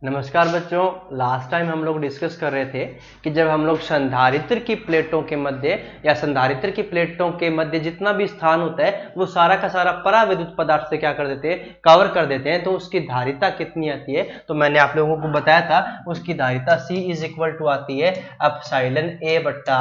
नमस्कार बच्चों। Last time हम लोग डिस्कस कर रहे थे कि जब हम लोग संधारित्र की प्लेटों के मध्य या संधारित्र की प्लेटों के मध्य जितना भी स्थान होता है वो सारा का सारा परावैद्युत पदार्थ से क्या कर देते हैं, कवर कर देते हैं। तो उसकी धारिता कितनी आती है, तो मैंने आप लोगों को बताया था उसकी धारिता C इज इक्वल टू आती है एप्सिलॉन A बट्टा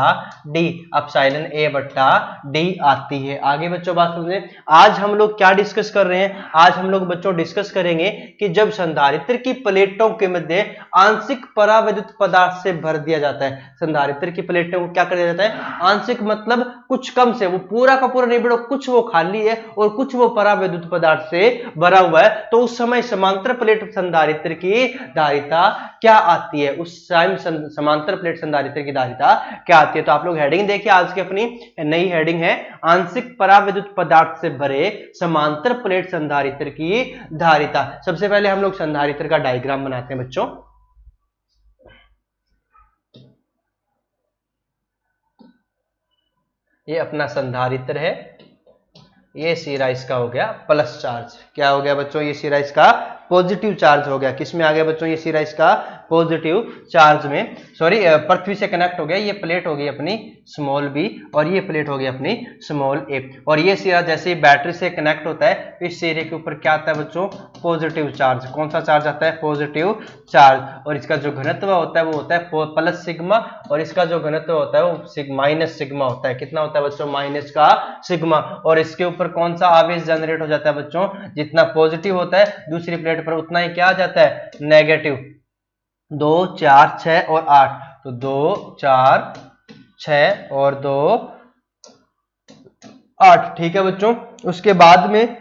D, एप्सिलॉन A बट्टा D आती है। आगे बच्चों बात समझें। आज हम लोग क्या डिस्कस कर रहे हैं, आज हम लोग बच्चों डिस्कस करेंगे कि जब संधारित्र की प्लेटों के मध्य आंशिक परावैद्युत पदार्थ से भर दिया जाता है। संधारित्र की प्लेटों को क्या कर दिया जाता है, आंशिक मतलब कुछ कम से, वो पूरा का पूरा नहीं बड़ा, कुछ वो खाली है और कुछ वो परावैद्युत पदार्थ से भरा हुआ है। तो उस समय समांतर प्लेट संधारित्र की धारिता क्या आती है, उस टाइम समांतर प्लेट संधारित्र की धारिता क्या आती है। तो आप लोग हेडिंग देखिए, आज की अपनी नई हेडिंग है आंशिक परावैद्युत पदार्थ से भरे समांतर प्लेट संधारित्र की धारिता। सबसे पहले हम लोग संधारित्र का डायग्राम बनाते हैं बच्चों। ये अपना संधारित्र है, ये सिरा इसका हो गया प्लस चार्ज। क्या हो गया बच्चों, ये सिरा इसका पॉजिटिव चार्ज हो गया। किसमें आ गया बच्चों, ये सिरा इसका पॉजिटिव चार्ज में, सॉरी पृथ्वी से कनेक्ट हो गया। ये प्लेट हो गई अपनी स्मॉल b और ये प्लेट हो गई अपनी स्मॉल a। और ये सिरा जैसे ही बैटरी से कनेक्ट होता है, इस सिरे के ऊपर क्या आता है बच्चों, पॉजिटिव चार्ज। कौन सा चार्ज आता है, पॉजिटिव चार्ज। और इसका जो घनत्व होता है वो होता है प्लस सिग्मा, और इसका जो घनत्व होता है वो माइनस सिग्मा होता है। कितना होता है बच्चों, माइनस का सिग्मा। और इसके ऊपर कौन सा आवेश जनरेट हो जाता है बच्चों, जितना पॉजिटिव होता है दूसरी प्लेट पर उतना ही क्या आ जाता है, नेगेटिव। 2 4 6 और 8, तो 2 4 6 और 2 8। ठीक है बच्चों। उसके बाद में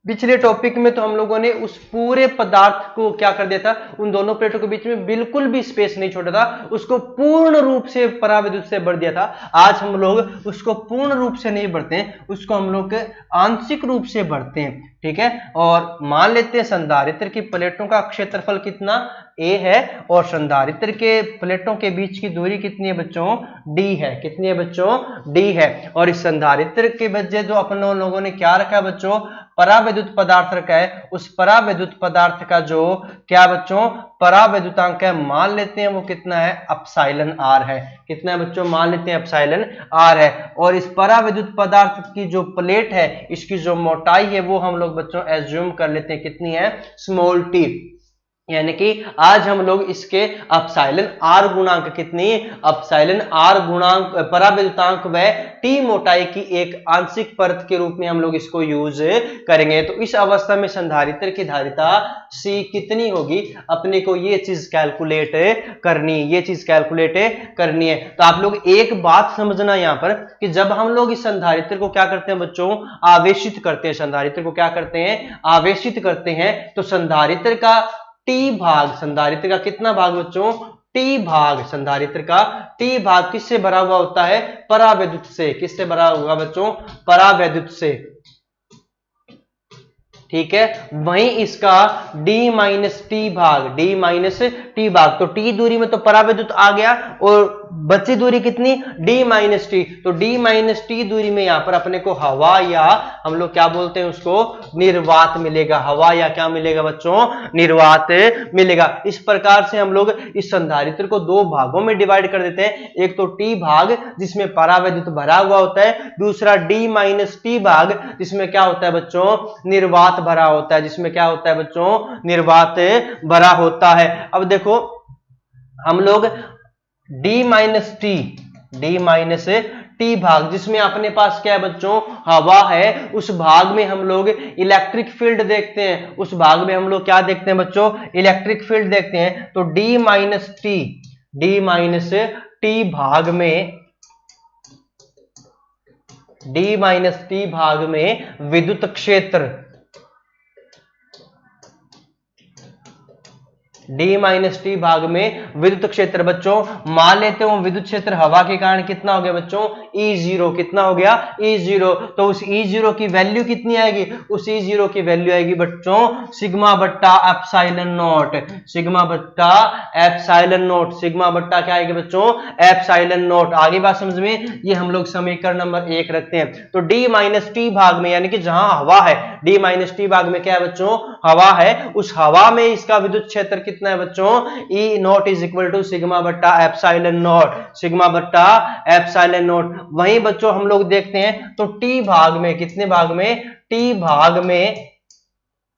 पिछले टॉपिक में तो हम लोगों ने उस पूरे पदार्थ को क्या कर दिया था, उन दोनों प्लेटों के बीच में बिल्कुल भी स्पेस नहीं छोड़ा था, उसको पूर्ण रूप से परावैद्युत से भर दिया था। आज हम लोग उसको पूर्ण रूप से नहीं भरते हैं, उसको हम लोग आंशिक रूप से भरते हैं। ठीक है। और मान लेते हैं संधारित्र की प्लेटों का क्षेत्रफल कितना a है और संधारित्र के प्लेटों के बीच की दूरी कितनी है बच्चों, d है। कितनी है बच्चों, d है। और इस संधारित्र के बजाय जो अपन लोगों ने क्या रखा है बच्चों, परावैद्युत पदार्थ रखा है। उस परावैद्युत पदार्थ का जो क्या बच्चों, परावैद्युतांक है, मान लेते हैं वो कितना है, एप्सिलॉन r है। कितना है बच्चों, मान लेते हैं एप्सिलॉन r है। और इस परावैद्युत पदार्थ की जो प्लेट है, इसकी जो मोटाई है वो हम लोग बच्चों एज्यूम कर लेते हैं कितनी है, स्मॉल t। यानी कि आज हम लोग इसके एप्सिलॉन r गुणांक कितनी, एप्सिलॉन r गुणांक परावैद्युतांक व t मोटाई की एक आंशिक परत के रूप में हम लोग इसको यूज करेंगे। तो इस अवस्था में संधारित्र की धारिता C कितनी होगी, अपने को ये चीज कैलकुलेट करनी है, ये चीज कैलकुलेट करनी है। तो आप लोग एक बात समझना यहाँ पर कि जब हम लोग इस संधारित्र को क्या करते हैं बच्चों, आवेशित करते हैं, संधारित्र को क्या करते हैं, आवेशित करते हैं। तो संधारित्र का T भाग, संधारित्र का कितना भाग बच्चों, T भाग, संधारित्र का T भाग किससे भरा हुआ होता है, परावैद्युत से। किससे भरा हुआ बच्चों, परावैद्युत से। ठीक है। वहीं इसका d माइनस टी भाग, d माइनस टी भाग, तो t दूरी में तो परावैद्युत आ गया और बची दूरी कितनी, d माइनस टी। तो d माइनस टी दूरी में यहां पर अपने को हवा या हम लोग क्या बोलते हैं उसको, निर्वात मिलेगा। हवा या क्या मिलेगा बच्चों, निर्वात मिलेगा। इस प्रकार से हम लोग इस संधारित्र को दो भागों में डिवाइड कर देते हैं। एक तो t भाग जिसमें परावैद्युत भरा हुआ होता है, दूसरा d माइनस टी भाग जिसमें क्या होता है बच्चों, निर्वात भरा होता है, जिसमें क्या होता है बच्चों, निर्वात भरा होता है। अब देखो हम लोग d माइनस टी भाग जिसमें अपने पास क्या है बच्चों, हवा है, उस भाग में हम लोग इलेक्ट्रिक फील्ड देखते हैं। उस भाग में हम लोग क्या देखते हैं बच्चों, इलेक्ट्रिक फील्ड देखते हैं। तो d माइनस टी भाग में, d माइनस टी भाग में विद्युत क्षेत्र, d माइनस टी भाग में विद्युत क्षेत्र बच्चों, मान लेते हैं विद्युत क्षेत्र हवा के कारण कितना हो गया बच्चों, E0। कितना हो गया, E0। तो उस E0 की वैल्यू कितनी आएगी, उस E0 की वैल्यू आएगी बच्चों सिग्मा बट्टा एप्सिलॉन नॉट, सिग्मा बट्टा एप्सिलॉन नॉट, सिग्मा बट्टा क्या आएगी बच्चों, एप्सिलॉन नॉट। आगे बात समझ में, ये हम लोग समीकरण नंबर 1 रखते हैं। तो d माइनस टी भाग में यानी कि जहां हवा है, d माइनस टी भाग में क्या है बच्चों, हवा है, उस हवा में इसका विद्युत क्षेत्र कितना है बच्चों, E nought is equal to sigma बट्टा एप्सिलॉन नॉट, सिग्मा बट्टा एप्सिलॉन नॉट। वहीं बच्चों हम लोग देखते हैं तो टी भाग में, कितने भाग में, टी भाग में,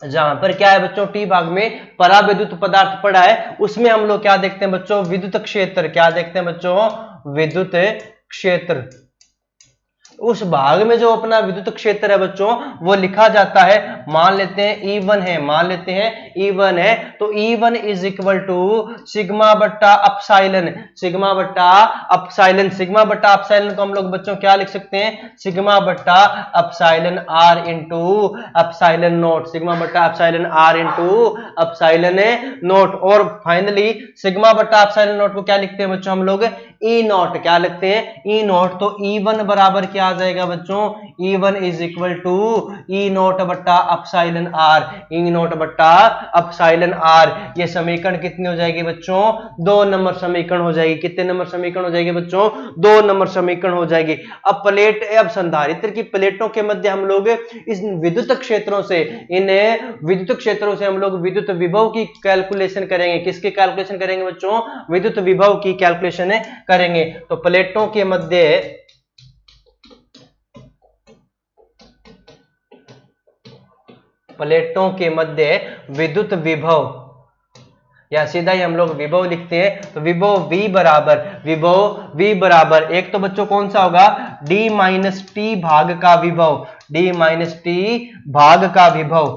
जहां पर क्या है बच्चों, टी भाग में परावैद्युत पदार्थ पड़ा है, उसमें हम लोग क्या देखते हैं बच्चों, विद्युत क्षेत्र। क्या देखते हैं बच्चों, विद्युत क्षेत्र। उस भाग में जो अपना विद्युत क्षेत्र है बच्चों वो लिखा जाता है, मान लेते हैं E1 है, मान लेते हैं E1 है, तो E1 is equal to sigma बट्टा अपसाइलन, सिग्मा बट्टा अपसाइलन। सिग्मा बट्टा अपसाइलन को हम लोग बच्चों क्या लिख सकते हैं, सिग्मा बट्टा epsilon R into epsilon nought, sigma बट्टा epsilon R into epsilon nought. और फाइनली सिग्मा बट्टा अपसाइलन नोट को क्या लिखते हैं बच्चों हम लोग, ई नॉट। क्या लिखते हैं, ई नॉट। तो E1 बराबर क्या आ जाएगा बच्चों, E1 is equal to e naught बट्टा अपसाइलन R, ई नॉट बट्टा अपसाइलन R। ये समीकरण कितनी हो जाएगी बच्चों, 2 नंबर समीकरण हो जाएगी। कितने नंबर समीकरण हो जाएगी बच्चों, 2 नंबर समीकरण हो जाएगी। अब प्लेट, अब संधारित्र की प्लेटों के मध्य हम लोग इस विद्युत क्षेत्रों से, इन विद्युत क्षेत्रों से हम लोग विद्युत विभव की कैलकुलेशन करेंगे। किसकी कैलकुलेशन करेंगे बच्चों, विद्युत विभव की कैलकुलेशन करेंगे। तो प्लेटों के मध्य, प्लेटों के मध्य विद्युत विभव, या सीधा ही हम लोग विभव लिखते हैं, तो विभव V बराबर, विभव V बराबर एक तो बच्चों कौन सा होगा, D माइनस टी भाग का विभव, D माइनस टी भाग का विभव,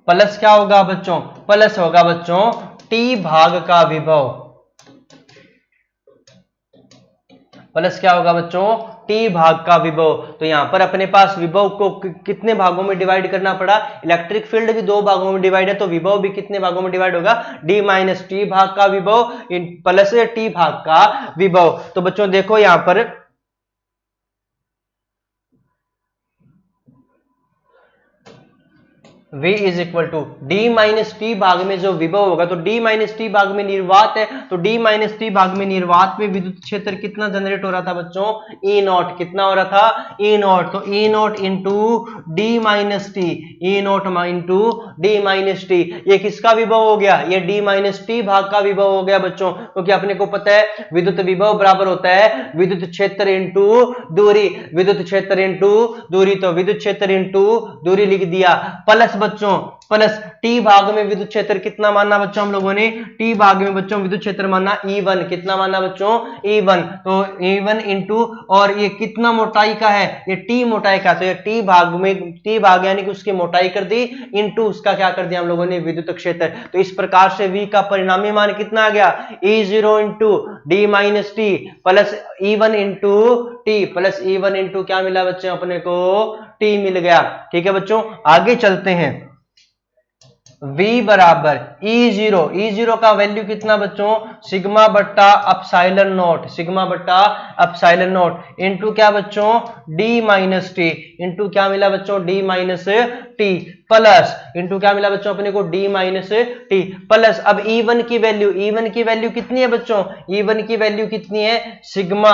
प्लस क्या होगा बच्चों, प्लस होगा बच्चों टी भाग का विभव, प्लस क्या होगा बच्चों, टी भाग का विभव। तो यहां पर अपने पास विभव को कितने भागों में डिवाइड करना पड़ा, इलेक्ट्रिक फील्ड भी 2 भागों में डिवाइड है, तो विभव भी कितने भागों में डिवाइड होगा, डी माइनस टी भाग का विभव प्लस टी भाग का विभव। तो बच्चों देखो यहां पर V is equal to d minus t भाग में जो विभव होगा, तो डी माइनस टी भाग में निर्वात है, तो डी माइनस टी भाग में निर्वात में विद्युत क्षेत्र कितना जनरेट हो रहा था बच्चों, ई नॉट। कितना हो रहा था, ई नॉट। तो E nought into D minus T, E nought into D minus T, ये किसका विभव हो गया, ये डी माइनस टी भाग का विभव हो गया बच्चों। क्योंकि अपने को पता है विद्युत विभव बराबर होता है विद्युत क्षेत्र इंटू दूरी, विद्युत क्षेत्र इंटू दूरी, तो विद्युत क्षेत्र इंटू दूरी लिख दिया। प्लस बच्चों, प्लस टी भाग में विद्युत क्षेत्र कितना माना बच्चों हम लोगों ने, टी भाग में बच्चों विद्युत क्षेत्र माना E1। कितना माना बच्चों, E1। तो E1 इंटू, और ये कितना मोटाई का है, ये टी मोटाई का, तो ये टी भाग में, टी भाग यानी कि उसकी मोटाई कर दी, इंटू उसका क्या कर दिया हम लोगों ने, विद्युत क्षेत्र। तो इस प्रकार से V का परिणामी मान कितना आ गया, E0 into D minus T plus E1 into T, plus E1 into क्या मिला बच्चों अपने को, टी मिल गया। ठीक है बच्चों, आगे चलते हैं। V बराबर E0, E0 का वैल्यू कितना बच्चों, सिग्मा बट्टा अपसाइलन नोट, सिग्मा बट्टा अपसाइलन नोट इंटू क्या बच्चों, D माइनस टी, इंटू क्या मिला बच्चों, D minus T, plus into क्या मिला बच्चों अपने को, D माइनस टी, प्लस अब E1 की वैल्यू, E1 की वैल्यू कितनी है बच्चों, E1 की वैल्यू कितनी है, सिग्मा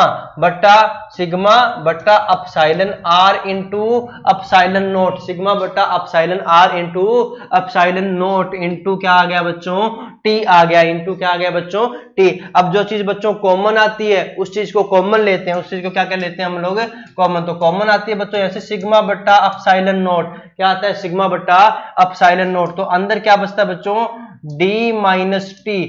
बट्टा epsilon R into epsilon nought, sigma बट्टा epsilon R into epsilon nought into क्या आ गया बच्चों, टी आ गया, इंटू क्या आ गया बच्चों, टी। अब जो चीज बच्चों कॉमन आती है उस चीज को कॉमन लेते हैं, उस चीज को क्या कर लेते हैं हम लोग, कॉमन। तो कॉमन आती है बच्चों ऐसे सिग्मा बट्टा अपसाइलन नोट, क्या आता है, सिग्मा बट्टा अपसाइलन नोट। तो अंदर क्या बचता है बच्चों, डी माइनस टी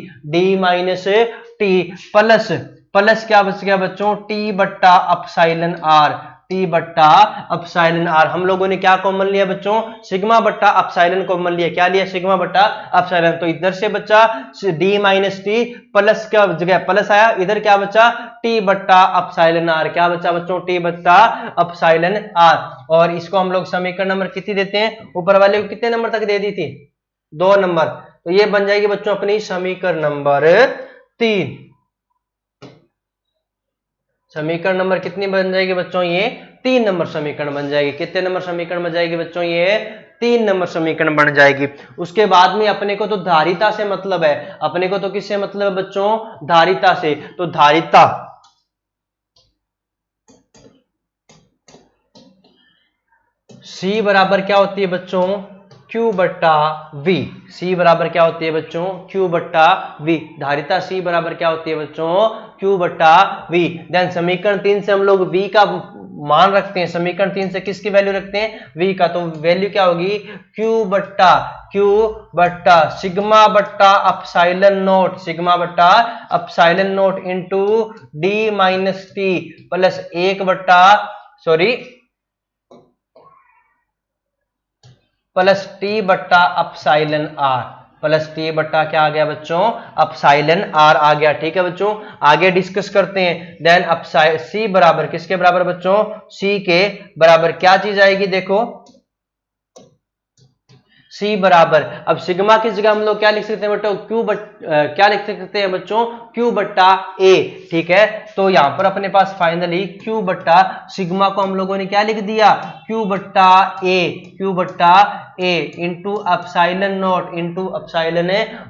प्लस क्या बच गया बच्चों, टी बट्टा अपसाइलन आर, टी बट्टा अपसाइलन आर। हम लोगों ने क्या कॉमन लिया बच्चों, सिग्मा बट्टा अपसाइलन कॉमन लिया। क्या लिया, सिग्मा बट्टा अपसाइलन। तो इधर से बचा डी माइनस टी, प्लस क्या जगह प्लस आया, इधर क्या बचा, टी बट्टा अपसाइलन आर। क्या बचा बच्चों, टी बट्टा अपसाइलन आर। और इसको हम लोग समीकरण नंबर कितनी देते हैं, ऊपर वाले को कितने नंबर तक दे दी थी, 2 नंबर। तो ये बन जाएगी बच्चों अपनी समीकरण नंबर 3। समीकरण नंबर कितनी बन जाएगी बच्चों, ये 3 नंबर समीकरण बन जाएगी। कितने नंबर समीकरण बन जाएगी बच्चों, ये 3 नंबर समीकरण बन जाएगी। उसके बाद में अपने को तो धारिता से मतलब है, अपने को तो किससे मतलब है बच्चों, धारिता से। तो धारिता C बराबर क्या होती है बच्चों, Q बट्टा V। C बराबर क्या होती है बच्चों, Q बट्टा V। धारिता C बराबर क्या होती है बच्चों, Q बट्टा V। देन समीकरण 3 से हम लोग V का मान रखते हैं, समीकरण 3 से किसकी वैल्यू रखते हैं, V का। तो वैल्यू क्या होगी, Q बट्टा सिग्मा बट्टा अपसाइलन नोट, सिग्मा बट्टा epsilon nought into D minus T plus 1 बट्टा प्लस टी बट्टा अपसाइलन आर, प्लस टी बट्टा क्या आ गया बच्चों, अपसाइलन आर आ गया। ठीक है बच्चों, आगे डिस्कस करते हैं। देन अपसाइल सी बराबर किसके बराबर बच्चों, सी के बराबर क्या चीज आएगी, देखो C बराबर, अब सिग्मा की जगह हम लोग क्या लिख सकते हैं बच्चों, क्या लिख सकते हैं बच्चों, Q बट्टा A। ठीक है, तो यहां पर अपने पास फाइनली Q बट्टा सिग्मा को हम लोगों ने क्या लिख दिया, Q बट्टा A into epsilon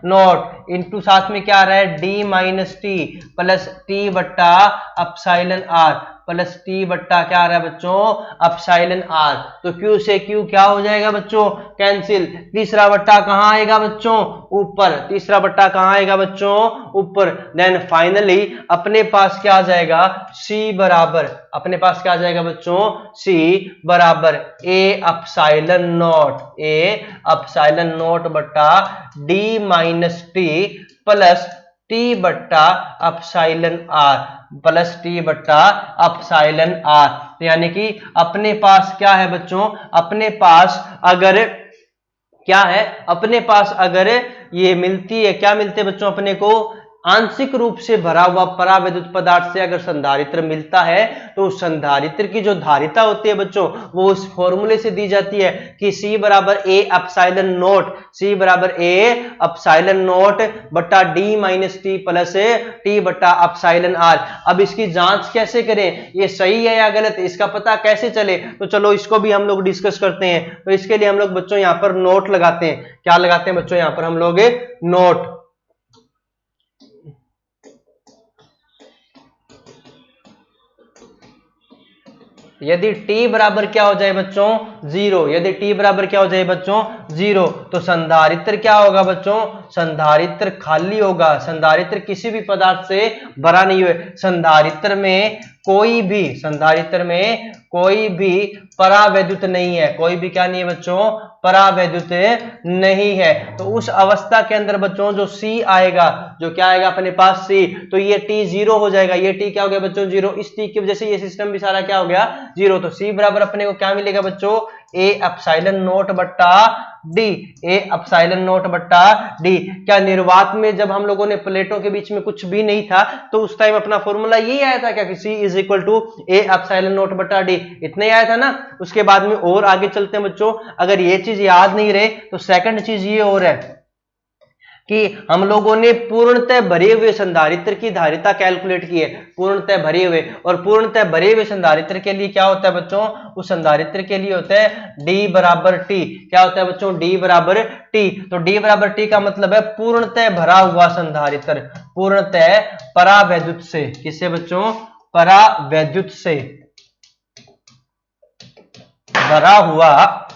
nought into साथ में क्या आ रहा है, D minus T plus T बट्टा अपसाइलन आर प्लस टी बट्टा क्या आ रहा है बच्चों, अपसाइलन आर। तो Q से Q क्या हो जाएगा बच्चों, कैंसिल। तीसरा बट्टा कहां आएगा बच्चों, ऊपर। तीसरा बट्टा कहां आएगा बच्चों, ऊपर। देन फाइनली अपने पास क्या आ जाएगा, C बराबर, अपने पास क्या आ जाएगा बच्चों, C बराबर A अपसाइलन नोट बट्टा D minus T plus T बट्टा अपसाइलन आर प्लस टी बट्टा अपसाइलन आर। तो यानी कि अपने पास क्या है बच्चों, अपने पास अगर क्या है, अपने पास अगर ये मिलती है, क्या मिलते हैं बच्चों अपने को, आंशिक रूप से भरा हुआ परावैद्युत पदार्थ से अगर संधारित्र मिलता है तो उस संधारित्र की जो धारिता होती है बच्चों, वो उस फॉर्मूले से दी जाती है कि C बराबर A अपसाइलन नोट बट्टा D minus T plus T बट्टा अपसाइलन आर। अब इसकी जांच कैसे करें, ये सही है या गलत, इसका पता कैसे चले, तो चलो इसको भी हम लोग डिस्कस करते हैं। तो इसके लिए हम लोग बच्चों यहाँ पर नोट लगाते हैं, क्या लगाते हैं बच्चों, यहाँ पर हम लोग नोट। यदि t बराबर क्या हो जाए बच्चों, जीरो, यदि t बराबर क्या हो जाए बच्चों, जीरो, तो संधारित्र क्या होगा बच्चों, संधारित्र खाली होगा, संधारित्र किसी भी पदार्थ से भरा नहीं हुए। संधारित्र में कोई भी परावैद्युत नहीं है, कोई भी क्या नहीं है बच्चों, परावैद्युत नहीं है। तो उस अवस्था के अंदर बच्चों जो C आएगा, जो क्या आएगा अपने पास C, तो ये T जीरो हो जाएगा, ये T क्या हो गया बच्चों, जीरो। इस T की वजह से ये सिस्टम भी सारा क्या हो गया, जीरो। तो C बराबर अपने को क्या मिलेगा बच्चों, A अपसाइलन नोट बट्टा D, क्या निर्वात में जब हम लोगों ने प्लेटों के बीच में कुछ भी नहीं था तो उस टाइम अपना फॉर्मूला यही आया था क्या, कि C is equal to A epsilon naught बट्टा D, इतना ही आया था ना। उसके बाद में और आगे चलते हैं बच्चों, अगर ये चीज याद नहीं रहे तो सेकंड चीज ये और है कि हम लोगों ने पूर्णतः भरे हुए संधारित्र की धारिता कैलकुलेट की है, पूर्णतः भरे हुए, और पूर्णतः भरे हुए संधारित्र के लिए क्या होता है बच्चों, उस संधारित्र के लिए होता है D बराबर T। क्या होता है बच्चों, D बराबर T। तो D बराबर T का मतलब है पूर्णतः भरा हुआ संधारित्र, पूर्णतः परावैद्युत से, किससे बच्चों, परावैद्युत से भरा हुआ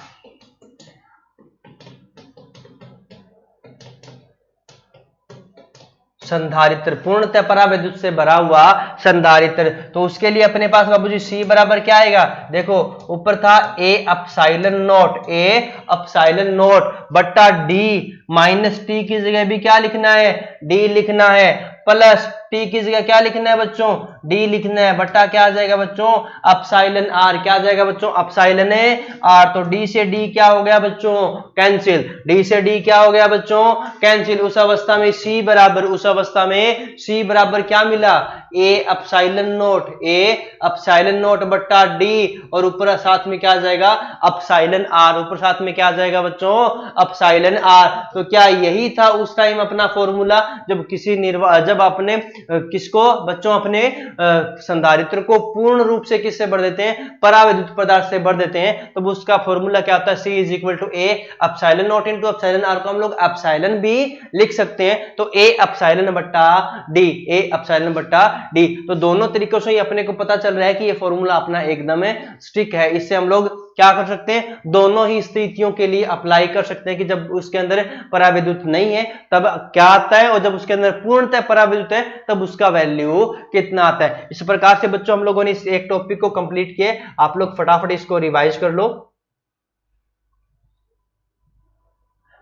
संधारित्र, पूर्णतः परावैद्युत से भरा हुआ संधारित्र। तो उसके लिए अपने पास बाबूजी C बराबर क्या आएगा, देखो ऊपर था A अपसाइलन नोट बट्टा D माइनस टी की जगह भी क्या लिखना है, D लिखना है, प्लस टी की जगह क्या लिखना है बच्चों, D लिखना है, बट्टा क्या आ जाएगा बच्चों, अपसाइलन R। क्या आ जाएगा बच्चों, अपसाइलन R। तो D से D क्या हो गया बच्चों, कैंसिल। D से D क्या हो गया बच्चों, कैंसिल। उस अवस्था में C बराबर क्या मिला, A अपसाइलन नोट बट्टा D, और ऊपर साथ में क्या आ जाएगा, अपसाइलन R, ऊपर साथ में क्या आ जाएगा बच्चों, अपसाइलन R। तो क्या यही था उस टाइम अपना फॉर्मूला, जब जब अपने किसको बच्चों अपने संधारित्र को पूर्ण रूप से किससे भर देते हैं, परावैद्युत पदार्थ से भर देते हैं, तो उसका फॉर्मूला क्या होता है, C is equal to A epsilon naught into epsilon r को हम लोग एप्सिलॉन भी लिख सकते हैं, तो A एप्सिलॉन बट्टा D, A एप्सिलॉन बट्टा D। तो दोनों तरीकों से अपने को पता चल रहा है कि ये फॉर्मूला अपना एकदम स्टिक है। इससे हम लोग क्या कर सकते हैं, दोनों ही स्थितियों के लिए अप्लाई कर सकते हैं कि जब उसके अंदर परावैद्युत नहीं है तब क्या आता है, और जब उसके अंदर पूर्णतः परावैद्युत है तब उसका वैल्यू कितना आता है। इस प्रकार से बच्चों हम लोगों ने इस एक टॉपिक को कंप्लीट किया। आप लोग फटाफट इसको रिवाइज कर लो।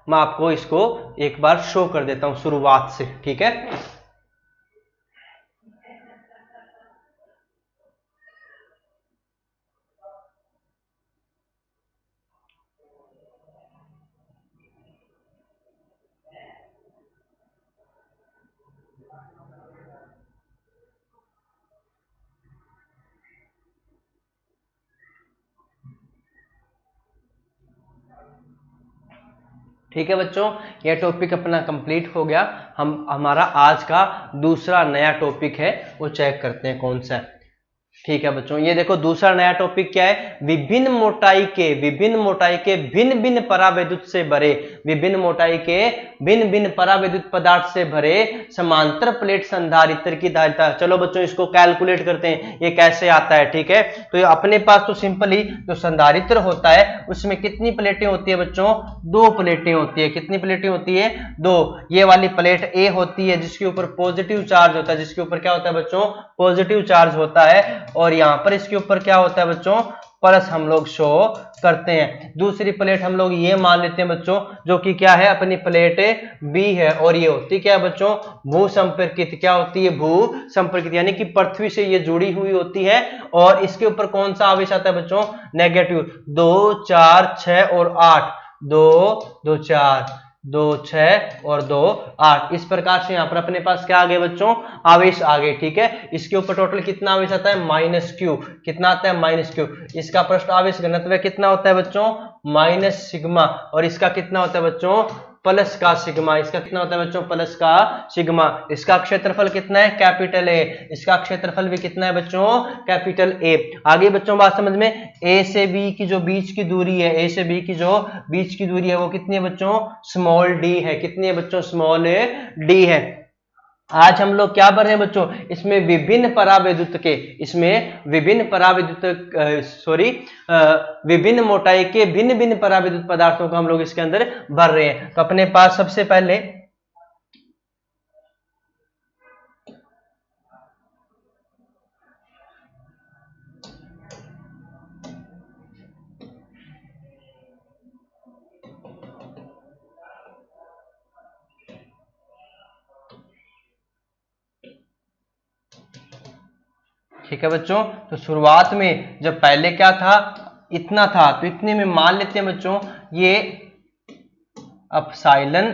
मैं आपको इसको एक बार शो कर देता हूं शुरुआत से, ठीक है। ठीक है बच्चों, यह टॉपिक अपना कंप्लीट हो गया। हमारा आज का दूसरा नया टॉपिक है, वो चेक करते हैं कौन सा है। ठीक है बच्चों, ये देखो दूसरा नया टॉपिक क्या है, विभिन्न मोटाई के भिन्न भिन्न परावैद्युत से भरे, विभिन्न मोटाई के भिन्न भिन्न परावैद्युत पदार्थ से भरे समांतर प्लेट संधारित्र की धारिता। चलो बच्चों इसको कैलकुलेट करते हैं, ये कैसे आता है। ठीक है, तो ये अपने पास तो सिंपल ही जो संधारित्र होता है उसमें कितनी प्लेटें होती है बच्चों, 2 प्लेटें होती है। कितनी प्लेटें होती है, 2। ये वाली प्लेट ए होती है जिसके ऊपर पॉजिटिव चार्ज होता है, जिसके ऊपर क्या होता है बच्चों, पॉजिटिव चार्ज होता है, और यहां पर इसके ऊपर क्या होता है बच्चों, प्लस हम लोग शो करते हैं। दूसरी प्लेट हम लोग ये मान लेते हैं बच्चों, जो कि क्या है, अपनी प्लेट बी है, और ये होती क्या है बच्चों, भू संपर्कित। क्या होती है, भू संपर्कित, यानी कि पृथ्वी से ये जुड़ी हुई होती है, और इसके ऊपर कौन सा आवेश आता है बच्चों, नेगेटिव। 2 4 6 और 8, 2 2 4 2 6 और 2 8। इस प्रकार से यहाँ पर अपने पास क्या आ गए बच्चों, आवेश आ गए। ठीक है, इसके ऊपर टोटल कितना आवेश आता है, -q। कितना आता है, -q। इसका पृष्ठ आवेश घनत्व कितना होता है बच्चों, -सिग्मा, और इसका कितना होता है बच्चों, प्लस का सिग्मा। इसका कितना होता है बच्चों, प्लस का सिग्मा। इसका क्षेत्रफल कितना है, कैपिटल ए। इसका क्षेत्रफल भी कितना है बच्चों, कैपिटल ए। आगे बच्चों बात समझ में, ए से बी की जो बीच की दूरी है, ए से बी की जो बीच की दूरी है वो कितनी है बच्चों, स्मॉल डी है। कितनी है बच्चों, स्मॉल डी है। आज हम लोग क्या पढ़ रहे हैं बच्चों, इसमें विभिन्न विभिन्न मोटाई के भिन्न भिन्न परावैद्युत पदार्थों को हम लोग इसके अंदर भर रहे हैं। तो अपने पास सबसे पहले ठीक है बच्चों, तो शुरुआत में जब पहले क्या था, इतना था, तो इतने में मान लेते हैं बच्चों ये एप्सिलॉन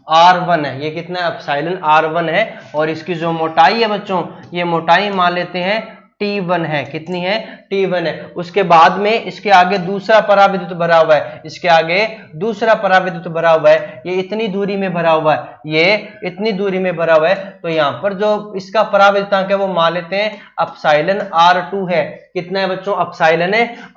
R1 है। ये कितना है, एप्सिलॉन R1 है, और इसकी जो मोटाई है बच्चों, ये मोटाई मान लेते हैं T1 है। कितनी है, T1 है। उसके बाद में इसके आगे दूसरा परावैद्युत भरा हुआ है, इसके आगे दूसरा परावैद्युत भरा हुआ है, ये इतनी दूरी में भरा हुआ है, ये इतनी दूरी में भरा हुआ है। तो यहाँ पर जो इसका परावैद्युतांक है वो मान लेते हैं एप्सिलॉन R2 है। कितना है बच्चों, एप्सिलॉन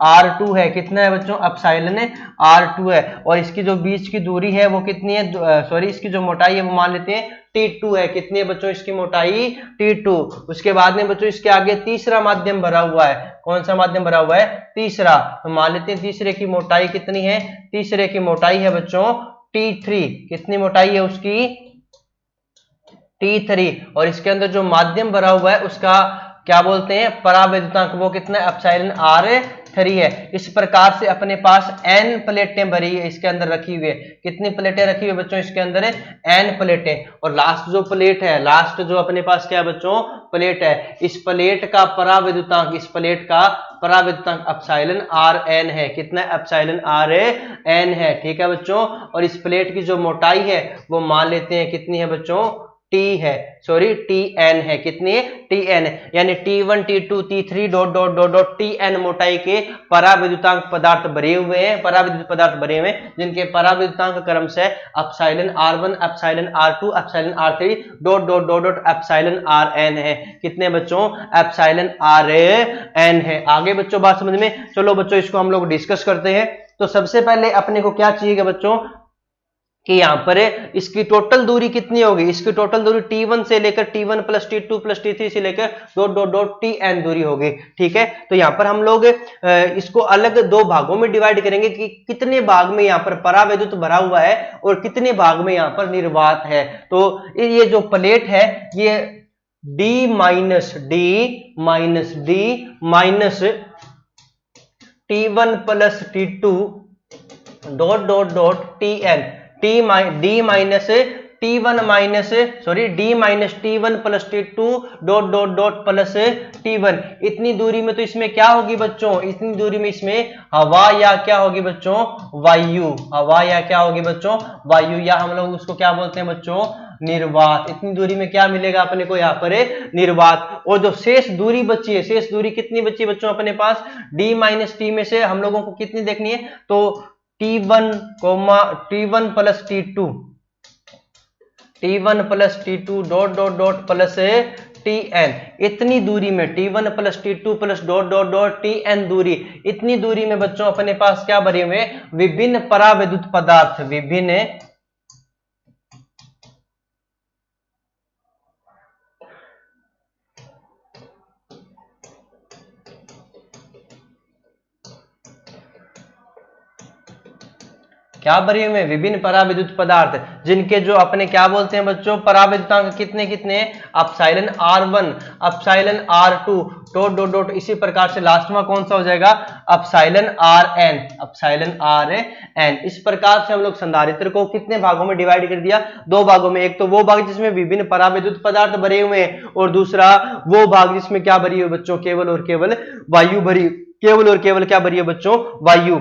R2 है। कितना है बच्चों, एप्सिलॉन R2 है। और इसकी जो बीच की दूरी है वो कितनी है, सॉरी इसकी जो मोटाई है वो मान लेते हैं T2 है। कितनी है बच्चों, इसकी मोटाई T2। उसके बाद में बच्चों इसके आगे तीसरा माध्यम भरा हुआ है। कौन सा माध्यम भरा हुआ है, तीसरा। तो मान लेते हैं तीसरे की मोटाई कितनी है, तीसरे की मोटाई है बच्चों T3। कितनी मोटाई है उसकी, T3। और इसके अंदर जो माध्यम भरा हुआ है उसका क्या बोलते हैं, परावैद्युतांक, वो कितना है, एप्सिलॉन R3 है। इस प्रकार से अपने पास n प्लेटें भरी है, इसके अंदर रखी हुई है। कितनी प्लेटें रखी हुई है बच्चों, इसके अंदर है n प्लेटें। और लास्ट जो प्लेट है, लास्ट जो अपने पास क्या है बच्चों, प्लेट है, इस प्लेट का परावैद्युतांक, इस प्लेट का परावैद्युतांक एप्सिलॉन Rn है। कितना एप्सिलॉन Rn है। ठीक है बच्चों, और इस प्लेट की जो मोटाई है वो मान लेते हैं कितनी है बच्चों, टी है, सॉरी Tn है, कितनी है Tn है, यानी T1 T2 T3 dot dot dot dot Tn मोटाई के पराविद्युतांक पदार्थ भरे हुए हैं, पराविद्युत पदार्थ भरे हुए हैं जिनके पराविद्युतांक क्रमशः epsilon R1 epsilon R2 epsilon R3 dot dot dot dot epsilon Rn है। कितने बच्चों एप्सिलॉन Rn है। आगे बच्चों बात समझ में, चलो बच्चों इसको हम लोग डिस्कस करते हैं। तो सबसे पहले अपने को क्या चाहिए बच्चों कि यहां पर इसकी टोटल दूरी कितनी होगी, इसकी टोटल दूरी T1 से लेकर T1 plus T2 plus T3 से लेकर डॉट डॉट डॉट Tn दूरी होगी, ठीक है। तो यहां पर हम लोग इसको अलग दो भागों में डिवाइड करेंगे कि कितने भाग में यहां पर परावैद्युत भरा हुआ है और कितने भाग में यहां पर निर्वात है। तो ये जो प्लेट है ये D minus T1 plus T2 dot dot dot Tn D minus T1 minus sorry D minus T1 plus T2 dot dot dot plus T1, इतनी दूरी में तो इसमें क्या होगी बच्चों, इतनी दूरी में इसमें हवा या क्या होगी बच्चों वायु, हवा या क्या होगी बच्चों वायु, या हम लोग उसको क्या बोलते हैं बच्चों निर्वात। इतनी दूरी में क्या मिलेगा अपने को यहाँ पर निर्वात। और जो शेष दूरी बची है, शेष दूरी कितनी बची बच्चों अपने पास D माइनस T में से हम लोगों को कितनी देखनी है, तो T1 plus T2 dot dot dot plus Tn, इतनी दूरी में T1 plus T2 plus dot dot dot Tn दूरी, इतनी दूरी में बच्चों अपने पास क्या भरे हुए विभिन्न परावैद्युत पदार्थ, विभिन्न क्या भरे हुए विभिन्न पराविद्युत पदार्थ जिनके जो अपने क्या बोलते हैं बच्चों पराविद्युतांक कितने कितने epsilon R1 epsilon R2 dot dot dot, इसी प्रकार से लास्ट में कौन सा हो जाएगा एप्सिलॉन Rn। इस प्रकार से हम लोग संधारित्र को कितने भागों में डिवाइड कर दिया, दो भागों में। एक तो वो भाग जिसमें विभिन्न पराविद्युत पदार्थ भरे हुए हैं और दूसरा वो भाग जिसमें क्या भरी हुई बच्चों केवल और केवल वायु भरी, केवल और केवल क्या भरी है बच्चों वायु।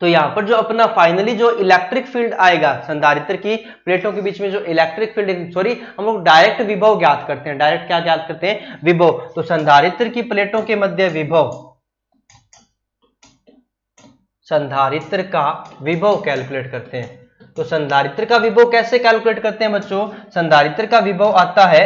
तो यहां पर जो अपना फाइनली जो इलेक्ट्रिक फील्ड आएगा संधारित्र की प्लेटों के बीच में जो इलेक्ट्रिक फील्ड, सॉरी हम लोग डायरेक्ट विभव ज्ञात करते हैं, डायरेक्ट क्या ज्ञात करते हैं विभव। तो संधारित्र की प्लेटों के मध्य विभव, संधारित्र का विभव कैलकुलेट करते हैं। तो संधारित्र का विभव कैसे कैलकुलेट करते हैं बच्चों, संधारित्र का विभव आता है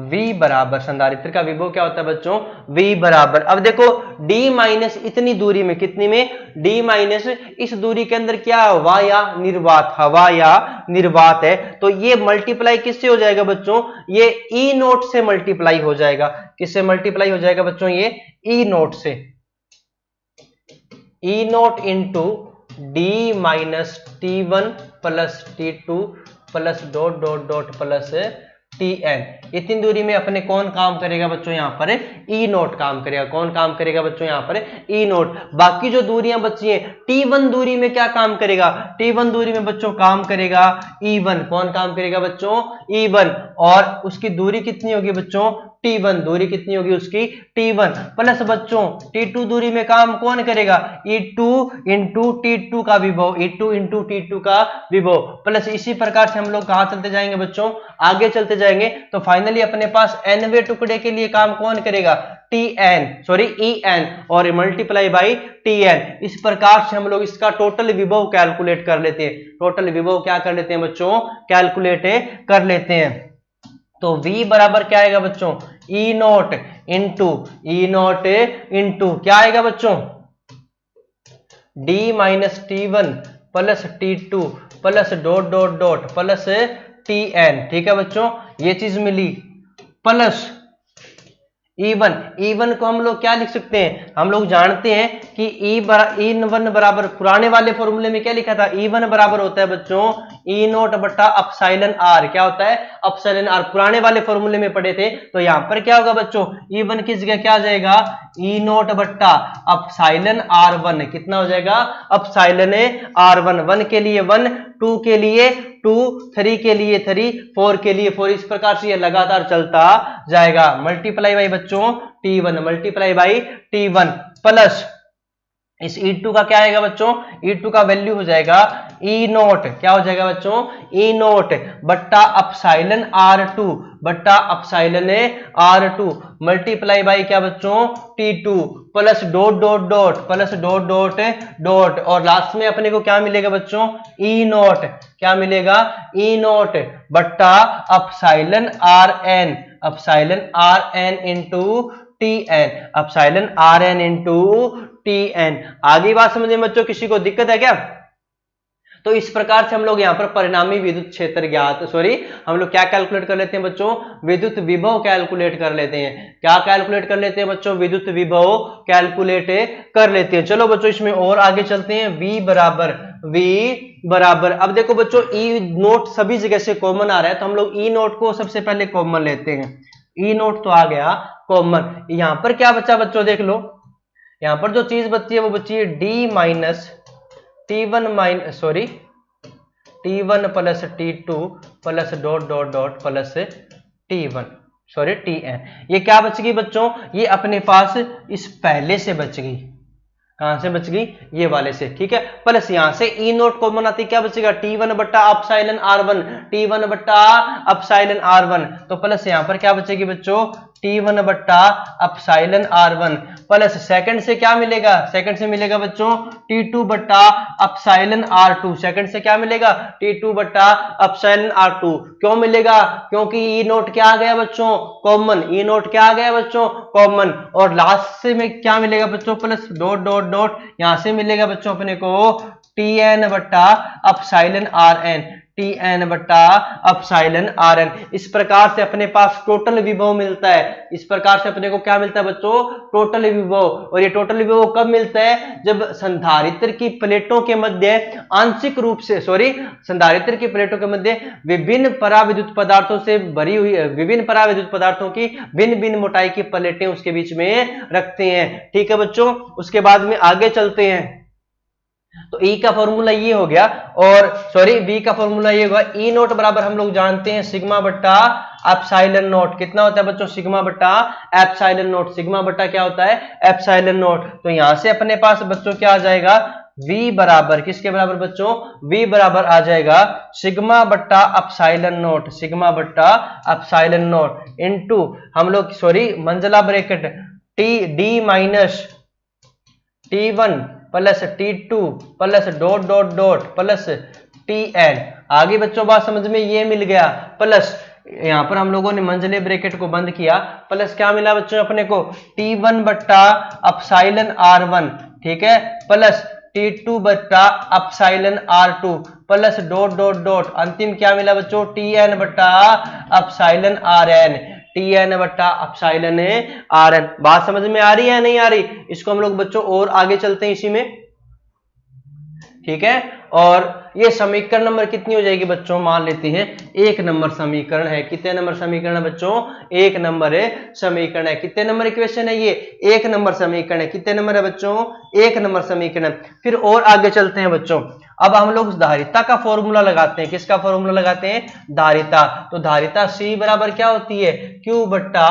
V बराबर, संधारित्र का विभव क्या होता है बच्चों V बराबर, अब देखो D माइनस इतनी दूरी में, कितनी में D माइनस इस दूरी के अंदर क्या हवा या निर्वात, हवा या निर्वात है। तो ये मल्टीप्लाई किससे हो जाएगा बच्चों, ये E नोट से मल्टीप्लाई हो जाएगा, किससे मल्टीप्लाई हो जाएगा बच्चों ये E नोट से, E note into D minus T1 plus T2 plus dot dot dot plus Tn, इतनी दूरी में अपने कौन काम करेगा बच्चों यहाँ पर E नोट काम करेगा, कौन काम करेगा बच्चों यहाँ पर E नोट। बाकी जो दूरियां बची हैं T1 दूरी में क्या काम करेगा, T1 दूरी में बच्चों काम करेगा E1, कौन काम करेगा बच्चों E1, और उसकी दूरी कितनी होगी बच्चों T1, दूरी कितनी होगी उसकी T1 प्लस बच्चों T2 दूरी में काम कौन करेगा E2 इंटू T2 का विभव, E2 इंटू T2 का विभव, प्लस इसी प्रकार से हम लोग कहां चलते जाएंगे बच्चों आगे चलते जाएंगे। तो फाइनली अपने पास nवें टुकड़े के लिए काम कौन करेगा Tn, सॉरी En, और मल्टीप्लाई बाई Tn। इस प्रकार से हम लोग इसका टोटल विभव कैलकुलेट कर लेते हैं, टोटल विभव क्या कर लेते हैं बच्चों कैलकुलेट कर लेते हैं। तो V बराबर क्या आएगा बच्चों E नोट इंटू क्या आएगा बच्चों D minus T1 plus T2 plus dot dot dot plus Tn, ठीक है बच्चों ये चीज मिली, प्लस E1 को हम लोग क्या लिख सकते हैं, हम लोग जानते हैं कि E1 बराबर पुराने वाले फॉर्मूले में क्या लिखा था, E1 बराबर होता है बच्चों E नोट बट्टा एप्सिलॉन R, क्या होता है एप्सिलॉन R, पुराने वाले फॉर्मूले में पढ़े थे। तो यहां पर क्या होगा बच्चों E1 की जगह क्या आ जाएगा E नोट बट्टा एप्सिलॉन R1, कितना हो जाएगा एप्सिलॉन R1, 1 के लिए 1, 2 के लिए 2, 3 के लिए 3, 4 के लिए 4, इस प्रकार से ये लगातार चलता जाएगा। मल्टीप्लाई बाई बच्चों T1, multiply by T1 plus इस E2 का क्या आएगा बच्चों E2 का वैल्यू हो जाएगा ई नोट क्या हो जाएगा बच्चों, ई नोट बट्टा अपसाइलन R2 बट्टा अपसाइलन R2 मल्टीप्लाई बाई क्या बच्चों, T2 plus dot dot dot plus dot dot dot और लास्ट में अपने को क्या मिलेगा बच्चों, ई नोट क्या मिलेगा, ई नोट बट्टा epsilon RN into Tn epsilon RN into Tn। आगे बात समझे बच्चों, किसी को दिक्कत है क्या? तो इस प्रकार से हम लोग यहाँ पर परिणामी विद्युत क्षेत्र ज्ञात हम लोग क्या कैलकुलेट कर लेते हैं बच्चों, विद्युत विभव कैलकुलेट कर लेते हैं। क्या कैलकुलेट कर लेते हैं बच्चों, विद्युत विभव कैलकुलेट कर लेते हैं। चलो बच्चों इसमें और आगे चलते हैं। V बराबर अब देखो बच्चों ई नोट सभी जगह से कॉमन आ रहा है, तो हम लोग ई नोट को सबसे पहले कॉमन लेते हैं। ई नोट तो आ गया कॉमन। यहां पर क्या बचा बच्चों, देख लो यहां पर जो चीज बची है वो बची है D minus T1 plus T2 plus dot dot dot plus Tn। ये क्या बच गई बच्चों, ये अपने पास इस पहले से बच गई। कहां से बच गई, ये वाले से, ठीक है। प्लस यहां से ई नोट कॉमन आती, क्या बचेगा, T1 बट्टा अपसाइलन R1 T1 बट्टा अपसाइलन R1। तो प्लस यहां पर क्या बचेगी बच्चों, T1 बट्टा अपसाइलन R1 प्लस सेकंड से क्या मिलेगा, सेकंड से मिलेगा बच्चों T2 बट्टा अपसाइलन R2। सेकंड से क्या मिलेगा, T2 बट्टा अपसाइलन R2। क्यों मिलेगा, क्योंकि ई नोट क्या आ गया बच्चों, कॉमन। ई नोट क्या आ गया बच्चों, कॉमन। और लास्ट से में क्या मिलेगा बच्चों, प्लस डॉट डॉट डॉट यहां से मिलेगा बच्चों अपने को Tn बट्टा अपसाइलन Rn Tn बट्टा अपसाइलन Rn। इस प्रकार से अपने पास टोटल विभव मिलता है। इस प्रकार से अपने को क्या मिलता है बच्चों, टोटल विभव। और ये टोटल विभव कब मिलता है, जब संधारित्र की प्लेटों के मध्य आंशिक रूप से संधारित्र की प्लेटों के मध्य विभिन्न पराविद्युत पदार्थों से भरी हुई विभिन्न पराविद्युत पदार्थों की भिन्न भिन्न मोटाई की प्लेटें उसके बीच में रखते हैं। ठीक है बच्चों, उसके बाद में आगे चलते हैं। तो E का फॉर्मूला ये हो गया, और V का फॉर्मूला ये होगा, ई नोट बराबर हम लोग जानते हैं सिग्मा बट्टा एप्सिलॉन नोट। कितना होता है बच्चों, सिग्मा बट्टा एप्सिलॉन नोट। सिग्मा बट्टा क्या होता है, एप्सिलॉन नोट। तो यहां से अपने पास बच्चों क्या आ जाएगा, V बराबर किसके बराबर बच्चों, V बराबर आ जाएगा सिग्मा बट्टा एप्सिलॉन नोट, सिग्मा बट्टा एप्सिलॉन नोट इनटू हम लोग मंझला bracket D minus T1 plus T2 plus dot dot dot plus Tn। आगे बच्चों बात समझ में ये मिल गया। प्लस यहां पर हम लोगों ने मंझले ब्रैकेट को बंद किया, प्लस क्या मिला बच्चों अपने को, T1 बट्टा अपसाइलन R1, ठीक है, प्लस T2 बट्टा epsilon R2 plus dot dot dot अंतिम क्या मिला बच्चों, Tn बट्टा अपसाइलन Rn Tn बट्टा अपसाइलन Rn। बात समझ में आ रही है नहीं आ रही, इसको हम लोग बच्चों और आगे चलते हैं इसी में, ठीक है। और ये समीकरण नंबर कितनी हो जाएगी बच्चों, मान लेते हैं 1 नंबर समीकरण है। कितने नंबर समीकरण है बच्चों, 1 नंबर समीकरण है। कितने नंबर इक्वेशन है ये, 1 नंबर समीकरण है। कितने नंबर है बच्चों, 1 नंबर समीकरण। फिर और आगे चलते हैं बच्चों। अब हम लोग धारिता का फॉर्मूला लगाते हैं। किसका फॉर्मूला लगाते हैं, धारिता। तो धारिता C बराबर क्या होती है, Q बट्टा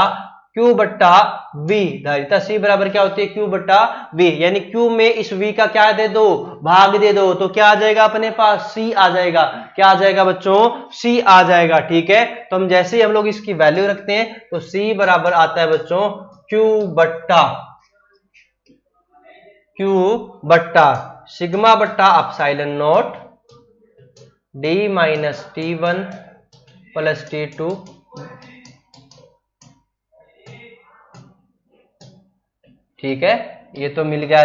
V। धारिता C बराबर क्या होती है, Q बट्टा V, यानी Q में इस V का क्या दे दो, भाग दे दो, तो क्या आ जाएगा अपने पास, C आ जाएगा। क्या आ जाएगा बच्चों, C आ जाएगा, ठीक है। तो हम जैसे ही हम लोग इसकी वैल्यू रखते हैं तो C बराबर आता है बच्चों Q बट्टा सिग्मा बट्टा epsilon not D minus T1 plus T2 ठीक है। ये तो मिल गया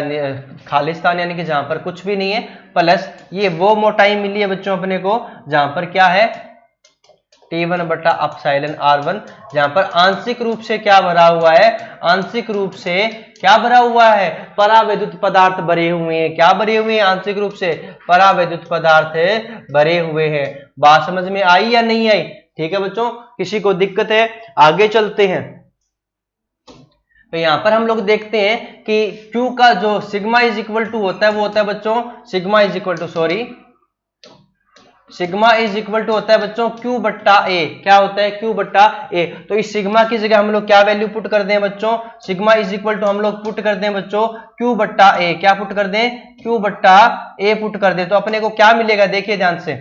खालिस्तान, यानी कि जहां पर कुछ भी नहीं है, प्लस ये वो मोटाई मिली है बच्चों अपने को जहां पर क्या है, T1 बट्टा अपसाइलन R1, जहां पर आंशिक रूप से क्या भरा हुआ है, आंशिक रूप से क्या भरा हुआ है, परावैद्युत पदार्थ भरे हुए हैं। क्या भरे हुए हैं, आंशिक रूप से परावैद्युत पदार्थ भरे हुए हैं। बात समझ में आई या नहीं आई, ठीक है बच्चों, किसी को दिक्कत है, आगे चलते हैं। तो यहां पर हम लोग देखते हैं कि Q का जो सिग्मा इज इक्वल टू होता है वो होता है बच्चों, sigma is equal to sigma is equal to होता है बच्चों Q बट्टा ए, क्या होता है Q बट्टा ए। तो इस सिग्मा की जगह हम लोग क्या वैल्यू पुट कर दें बच्चों, सिग्मा इज इक्वल टू हम लोग पुट कर दें बच्चों Q बट्टा ए, क्या पुट कर दें Q बट्टा ए पुट कर दें। तो अपने को क्या मिलेगा देखिए ध्यान से,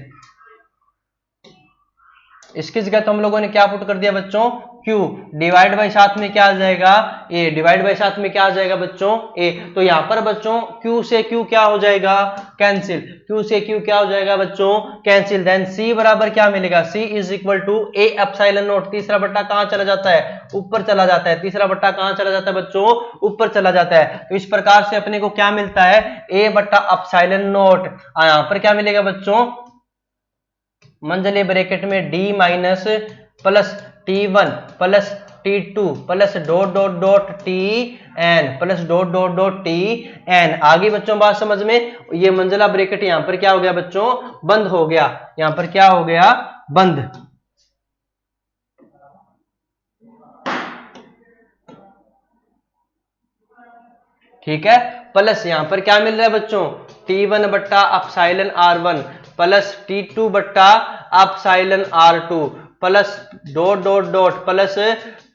इसकी जगह तो हम लोगों ने क्या पुट कर दिया बच्चों Q डिवाइड बाई साथ में क्या आ जाएगा A, डिवाइड बाई साथ में क्या आ जाएगा बच्चों A। तो यहां पर बच्चों Q से Q क्या हो जाएगा कैंसिल, Q से Q क्या हो जाएगा बच्चों कैंसिल। देन C बराबर क्या मिलेगा, C is equal to A epsilon naught, तीसरा बट्टा कहां चला जाता है ऊपर चला जाता है, तीसरा बट्टा कहां चला जाता है बच्चों ऊपर चला जाता है। तो इस प्रकार से अपने को क्या मिलता है A बट्टा एप्सिलॉन नॉट, यहां पर क्या मिलेगा बच्चों मंझले ब्रैकेट में d minus plus T1 plus T2 plus dot dot dot Tn plus dot dot dot Tn। आगे बच्चों बात समझ में, ये मंझला ब्रैकेट यहां पर क्या हो गया बच्चों बंद हो गया, यहां पर क्या हो गया बंद। ठीक है, प्लस यहां पर क्या मिल रहा है बच्चों T1 बट्टा एप्सिलॉन R1 प्लस T2 बट्टा epsilon R2 plus dot dot dot plus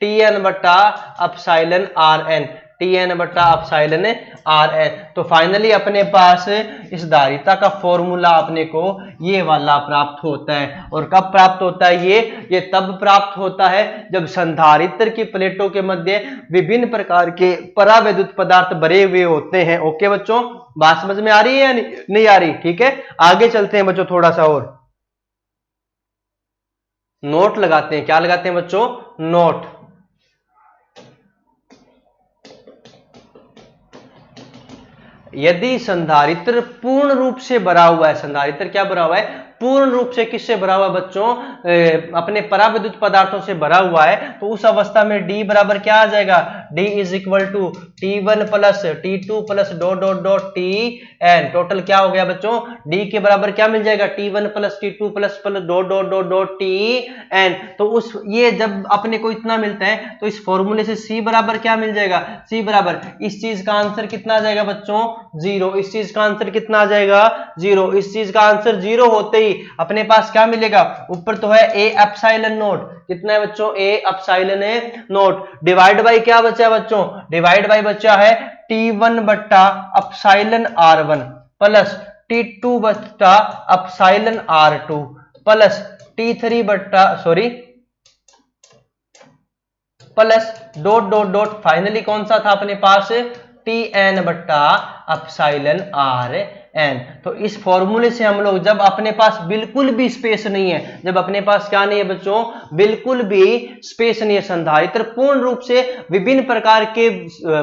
Tn बट्टा एप्सिलॉन Rn, Tn बट्टा एप्सिलॉन Rn। तो फाइनली अपने पास इस धारिता का फॉर्मूला अपने को ये वाला प्राप्त होता है। और कब प्राप्त होता है ये तब प्राप्त होता है जब संधारित्र की प्लेटों के मध्य विभिन्न प्रकार के परावैद्युत पदार्थ भरे हुए होते हैं। ओके बच्चों, बात समझ में आ रही है या नहीं आ रही। ठीक है, आगे चलते हैं बच्चों, थोड़ा सा और नोट लगाते हैं। क्या लगाते हैं बच्चों नोट। यदि संधारित्र पूर्ण रूप से भरा हुआ है, संधारित्र क्या भरा हुआ है पूर्ण रूप से किससे भरा हुआ बच्चों अपने परावैद्युत पदार्थों से भरा हुआ है, तो उस अवस्था में D बराबर क्या आ जाएगा D is equal to T1 plus T2 plus dot dot dot Tn। Total क्या हो गया बच्चों D के बराबर क्या मिल जाएगा T1 plus T2 plus plus dot dot dot dot Tn। तो उस ये जब अपने को इतना मिलता है तो इस फॉर्मूले से C बराबर क्या मिल जाएगा, C बराबर इस चीज का आंसर कितना आ जाएगा बच्चों 0, इस चीज का आंसर कितना आ जाएगा 0, इस चीज का आंसर 0 होते ही अपने पास क्या मिलेगा, ऊपर तो है A एप्सिलॉन नॉट, कितना है बच्चों A epsilon naught, divide by क्या बचा है बच्चों, डिवाइड बाई बचा है T1 बट्टा एप्सिलॉन R1 प्लस T2 बट्टा एप्सिलॉन R2 प्लस T3 बट्टा plus dot dot dot finally कौन सा था अपने पास Tn बट्टा एप्सिलॉन Rn। तो इस फॉर्मूले से हम लोग जब अपने पास बिल्कुल भी स्पेस नहीं है, जब अपने पास क्या नहीं है बच्चों बिल्कुल भी स्पेस नहीं है, संधारित्र पूर्ण रूप से विभिन्न प्रकार के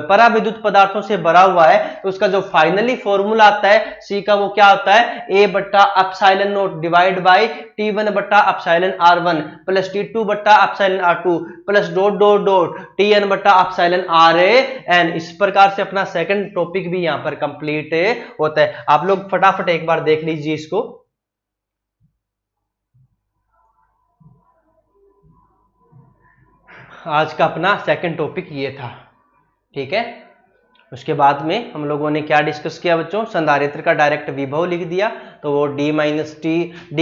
परावैद्युत पदार्थों से भरा हुआ है, तो उसका जो फाइनली फॉर्मूला आता है C का वो क्या होता है A बट्टा epsilon naught divide by T1 बट्टा एप्सिलॉन R1 प्लस T2 बट्टा epsilon R2 plus dot dot dot Tn बट्टा एप्सिलॉन Rn। इस प्रकार से अपना सेकंड टॉपिक भी यहां पर कंप्लीट होता है। आप लोग फटाफट एक बार देख लीजिए इसको। आज का अपना सेकंड टॉपिक ये था। ठीक है, उसके बाद में हम लोगों ने क्या डिस्कस किया बच्चों, संधारित्र का डायरेक्ट विभव लिख दिया, तो वो D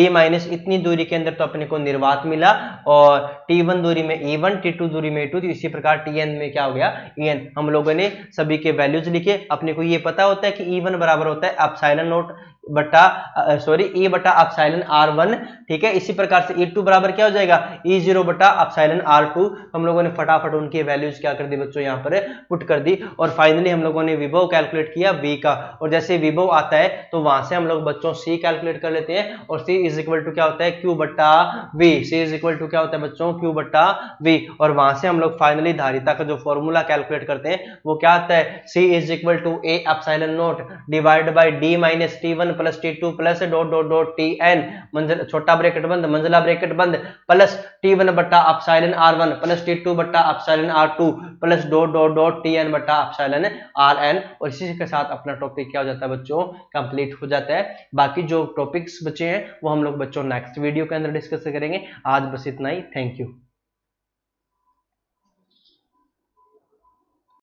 माइनस इतनी दूरी के अंदर तो अपने को निर्वात मिला, और T1 दूरी में E1, T2 दूरी में E2, तो इसी प्रकार Tn में क्या हो गया En। हम लोगों ने सभी के वैल्यूज लिखे। अपने को ये पता होता है कि E1 बराबर होता है एप्सिलॉन नॉट बट्टा E बट्टा एप्सिलॉन R1। ठीक है, इसी प्रकार से E2 बराबर क्या हो जाएगा E0 बट्टा एप्सिलॉन R2। हम लोगों ने फटाफट उनके वैल्यूज क्या कर दी बच्चों यहाँ पर पुट कर दी, और फाइनली हम लोगों ने विभव कैलकुलेट किया V का, और जैसे विभव आता है तो वहां से हम लोग बच्चों C कैलकुलेट कर लेते हैं, और C इज इक्वल टू क्या होता है Q बट्टा V, C is equal to क्या होता है बच्चों Q बट्टा V। और वहां से हम लोग फाइनली धारिता का जो फॉर्मूला कैलकुलेट करते हैं वो क्या आता है C is equal to A epsilon naught divide by D minus T1 plus T2 plus dot dot dot Tn मंजिल छोटा ब्रैकेट बंद मंजिला ब्रैकेट बंद प्लस T1 बट्टा एप्सिलॉन R1 प्लस T2 बट्टा epsilon R2 plus dot dot dot Tn बट्टा epsilon Rn। और इसी के साथ अपना टॉपिक क्या हो जाता है बच्चों कंप्लीट हो जाता है। बाकी जो टॉपिक्स बचे हैं वो हम लोग बच्चों नेक्स्ट वीडियो के अंदर डिस्कस करेंगे। आज बस इतना ही, थैंक यू।